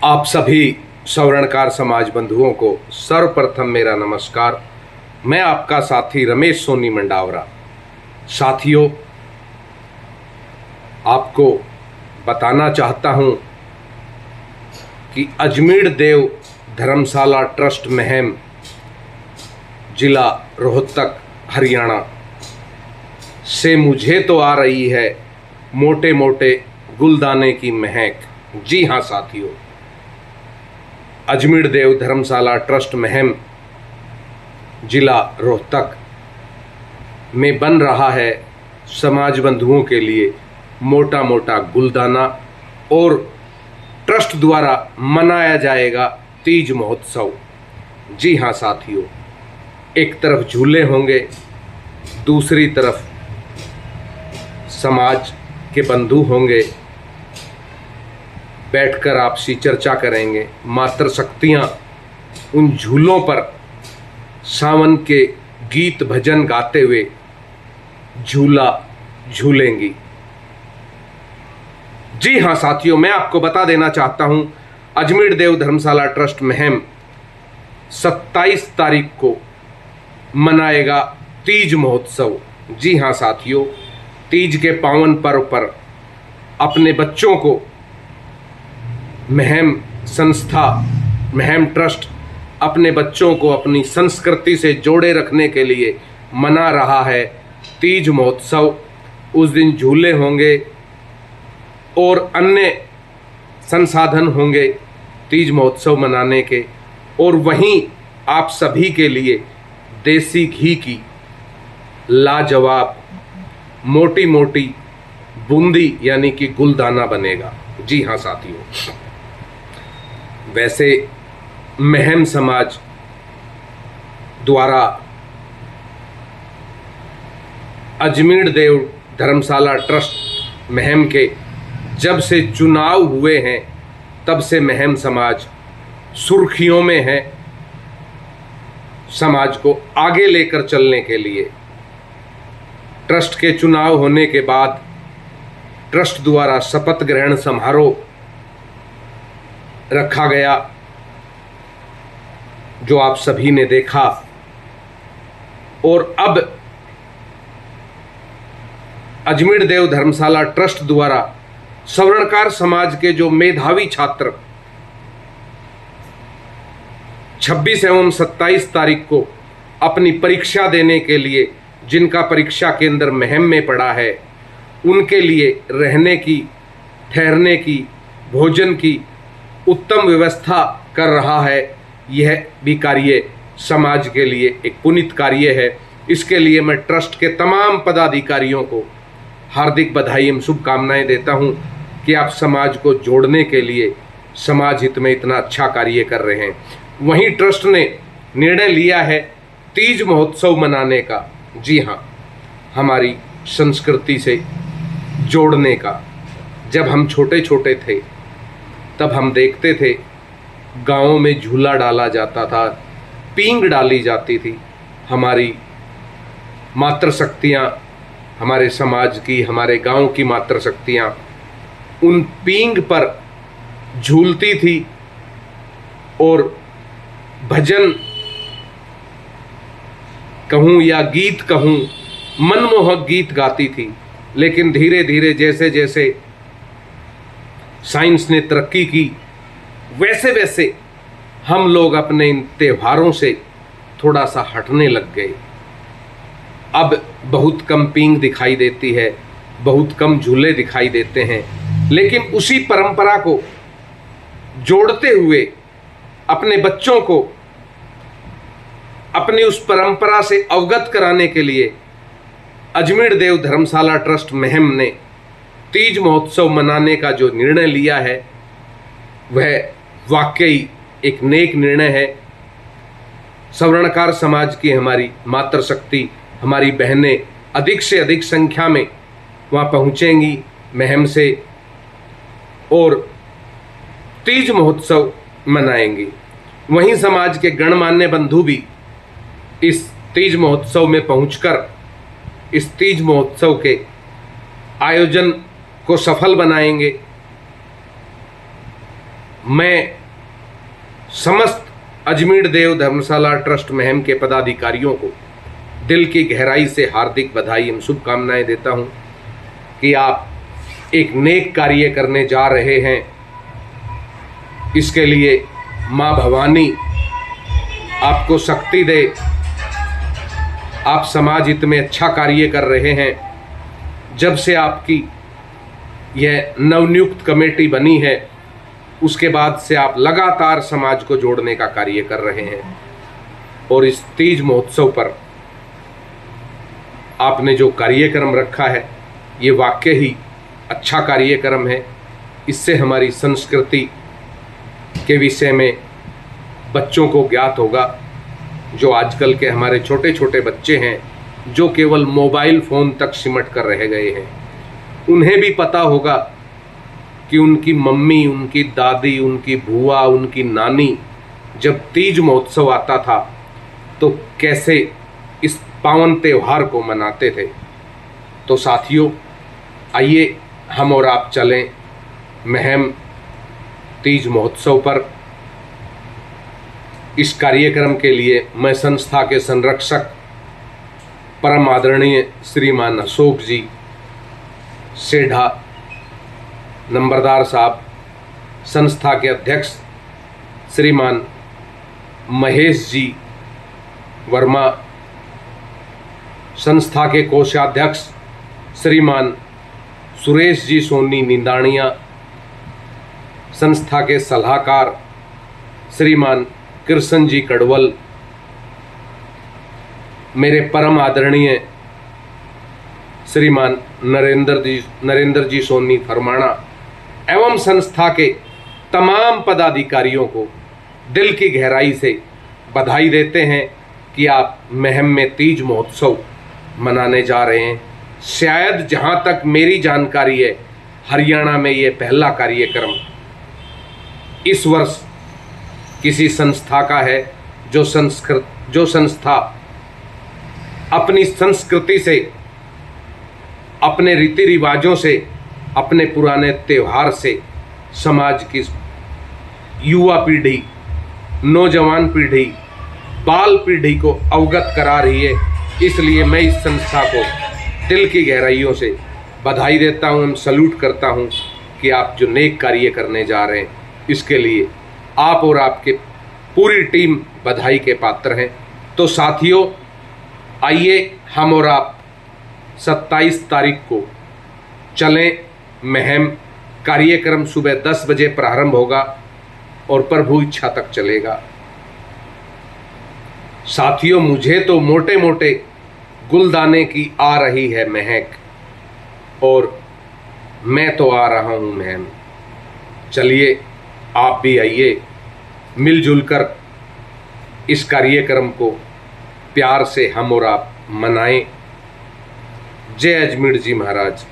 आप सभी स्वर्णकार समाज बंधुओं को सर्वप्रथम मेरा नमस्कार। मैं आपका साथी रमेश सोनी मंडावरा। साथियों, आपको बताना चाहता हूं कि अजमेर देव धर्मशाला ट्रस्ट महम, जिला रोहतक, हरियाणा से मुझे तो आ रही है मोटे मोटे गुलदाने की महक। जी हाँ साथियों, अजमेर देव धर्मशाला ट्रस्ट महम, जिला रोहतक में बन रहा है समाज बंधुओं के लिए मोटा मोटा गुलदाना और ट्रस्ट द्वारा मनाया जाएगा तीज महोत्सव। जी हाँ साथियों, एक तरफ झूले होंगे, दूसरी तरफ समाज के बंधु होंगे, बैठकर आपसी चर्चा करेंगे। मातृशक्तियाँ उन झूलों पर सावन के गीत भजन गाते हुए झूला झूलेंगी। जी हाँ साथियों, मैं आपको बता देना चाहता हूं, अजमेर देव धर्मशाला ट्रस्ट महम 27 तारीख को मनाएगा तीज महोत्सव। जी हाँ साथियों, तीज के पावन पर्व पर अपने बच्चों को महम संस्था, महम ट्रस्ट अपने बच्चों को अपनी संस्कृति से जोड़े रखने के लिए मना रहा है तीज महोत्सव। उस दिन झूले होंगे और अन्य संसाधन होंगे तीज महोत्सव मनाने के, और वहीं आप सभी के लिए देसी घी की लाजवाब मोटी मोटी बूंदी यानी कि गुलदाना बनेगा। जी हाँ साथियों, वैसे महम समाज द्वारा अजमेर देव धर्मशाला ट्रस्ट महम के जब से चुनाव हुए हैं तब से महम समाज सुर्खियों में है समाज को आगे लेकर चलने के लिए। ट्रस्ट के चुनाव होने के बाद ट्रस्ट द्वारा शपथ ग्रहण समारोह रखा गया, जो आप सभी ने देखा, और अब अजमेर देव धर्मशाला ट्रस्ट द्वारा स्वर्णकार समाज के जो मेधावी छात्र 26 एवं 27 तारीख को अपनी परीक्षा देने के लिए, जिनका परीक्षा केंद्र महम में पड़ा है, उनके लिए रहने की, ठहरने की, भोजन की उत्तम व्यवस्था कर रहा है। यह भी कार्य समाज के लिए एक पुनीत कार्य है। इसके लिए मैं ट्रस्ट के तमाम पदाधिकारियों को हार्दिक बधाई एवं शुभकामनाएं देता हूं कि आप समाज को जोड़ने के लिए समाज हित में इतना अच्छा कार्य कर रहे हैं। वहीं ट्रस्ट ने निर्णय लिया है तीज महोत्सव मनाने का। जी हाँ, हमारी संस्कृति से जोड़ने का। जब हम छोटे छोटे थे तब हम देखते थे गाँवों में झूला डाला जाता था, पींग डाली जाती थी। हमारी मातृशक्तियाँ, हमारे समाज की, हमारे गांव की मातृशक्तियाँ उन पींग पर झूलती थी और भजन कहूँ या गीत कहूँ, मनमोहक गीत गाती थी। लेकिन धीरे धीरे जैसे जैसे साइंस ने तरक्की की, वैसे वैसे हम लोग अपने इन त्योहारों से थोड़ा सा हटने लग गए। अब बहुत कम पींग दिखाई देती है, बहुत कम झूले दिखाई देते हैं। लेकिन उसी परंपरा को जोड़ते हुए अपने बच्चों को अपनी उस परंपरा से अवगत कराने के लिए अजमेर देव धर्मशाला ट्रस्ट महम ने तीज महोत्सव मनाने का जो निर्णय लिया है, वह वाकई एक नेक निर्णय है। स्वर्णकार समाज की हमारी मातृशक्ति, हमारी बहनें अधिक से अधिक संख्या में वहाँ पहुँचेंगी महम से और तीज महोत्सव मनाएंगी। वहीं समाज के गणमान्य बंधु भी इस तीज महोत्सव में पहुंचकर इस तीज महोत्सव के आयोजन को सफल बनाएंगे। मैं समस्त अजमेर देव धर्मशाला ट्रस्ट महम के पदाधिकारियों को दिल की गहराई से हार्दिक बधाई एवं शुभकामनाएं देता हूं कि आप एक नेक कार्य करने जा रहे हैं। इसके लिए माँ भवानी आपको शक्ति दे। आप समाज हित में अच्छा कार्य कर रहे हैं। जब से आपकी यह नवनियुक्त कमेटी बनी है उसके बाद से आप लगातार समाज को जोड़ने का कार्य कर रहे हैं और इस तीज महोत्सव पर आपने जो कार्यक्रम रखा है ये वाकई ही अच्छा कार्यक्रम है। इससे हमारी संस्कृति के विषय में बच्चों को ज्ञात होगा। जो आजकल के हमारे छोटे छोटे बच्चे हैं जो केवल मोबाइल फ़ोन तक सिमट कर रह गए हैं, उन्हें भी पता होगा कि उनकी मम्मी, उनकी दादी, उनकी बुआ, उनकी नानी जब तीज महोत्सव आता था तो कैसे इस पावन त्यौहार को मनाते थे। तो साथियों, आइए हम और आप चलें महम तीज महोत्सव पर। इस कार्यक्रम के लिए मैं संस्था के संरक्षक परम आदरणीय श्रीमान अशोक जी सेढ़ा नंबरदार साहब, संस्था के अध्यक्ष श्रीमान महेश जी वर्मा, संस्था के कोषाध्यक्ष श्रीमान सुरेश जी सोनी निंदाणिया, संस्था के सलाहकार श्रीमान कृष्ण जी कड़वल, मेरे परम आदरणीय श्रीमान नरेंद्र जी सोनी फरमाना एवं संस्था के तमाम पदाधिकारियों को दिल की गहराई से बधाई देते हैं कि आप महम में तीज महोत्सव मनाने जा रहे हैं। शायद जहां तक मेरी जानकारी है हरियाणा में ये पहला कार्यक्रम इस वर्ष किसी संस्था का है जो संस्था अपनी संस्कृति से, अपने रीति रिवाजों से, अपने पुराने त्यौहार से समाज की युवा पीढ़ी, नौजवान पीढ़ी, बाल पीढ़ी को अवगत करा रही है। इसलिए मैं इस संस्था को दिल की गहराइयों से बधाई देता हूँ, मैं सल्यूट करता हूँ कि आप जो नेक कार्य करने जा रहे हैं इसके लिए आप और आपके पूरी टीम बधाई के पात्र हैं। तो साथियों, आइए हम और आप 27 तारीख को चलें महम। कार्यक्रम सुबह 10 बजे प्रारंभ होगा और प्रभु इच्छा तक चलेगा। साथियों, मुझे तो मोटे मोटे गुलदाने की आ रही है महक और मैं तो आ रहा हूं महम। चलिए आप भी आइए, मिलजुल कर इस कार्यक्रम को प्यार से हम और आप मनाएं। जय अजमेर जी महाराज।